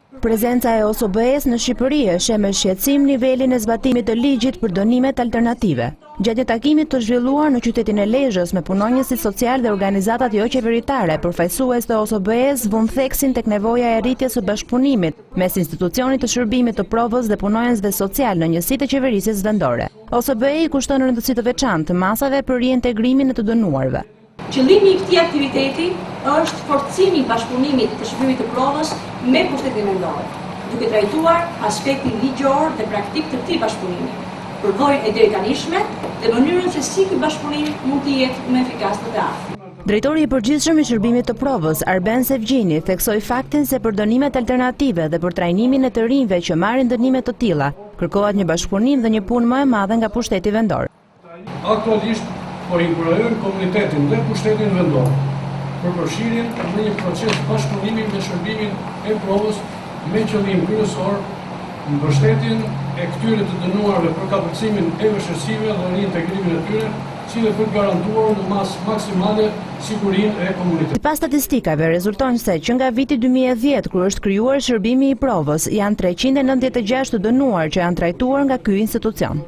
Prezenca e OSBE-s në Shqipëri e sheh me shqetësim nivelin e zbatimit të ligjit për dënimet alternative. Gjatë takimit të zhvilluar në qytetin e Lezhës me punonjësit social dhe organizatat jo qeveritare, përfaqësues të OSBE-s vënë theksin tek nevoja e rritjes së bashkëpunimit mes institucionit të shërbimit të provës dhe punonjësve social në njësitë e qeverisjes vendore. OSBE i kushton rëndësi të veçantë masave për riintegrimin e të dënuarve. Qëllimi i këtij aktiviteti është forcimi i bashkëpunimit të shërbimit të provës me pushtetin vendor, duke trajtuar aspektin ligjor dhe praktik të këtij bashkëpunimi, përvojën e drejtanishme dhe mënyrën se si ky bashkëpunim mund të jetë më efikas dhe të aftë. Drejtori i përgjithshëm i shërbimit të provës, Arben Sevgjini, theksoi faktin se për dënimet alternative dhe për trajnimin e të rinjve që marrin dënime të tilla, kërkohet një bashkëpunim dhe një punë më e madhe nga pushteti vendor. Aktualisht po inkurajojmë komunitetin dhe pushtetin vendor për përfshirjen në një proces bashkëpunimi me shërbimin e provës me qëllim kryesor mbështetjen e këtyre të dënuarve për kapërcimin e vështirësive dhe riintegrimin e tyre, si dhe për garantuar në masë maksimale sigurinë e komunitetit. Sipas statistikave rezulton se që nga viti 2010 kur është krijuar shërbimi i provës, janë 396 të dënuar që janë trajtuar nga ky institucion.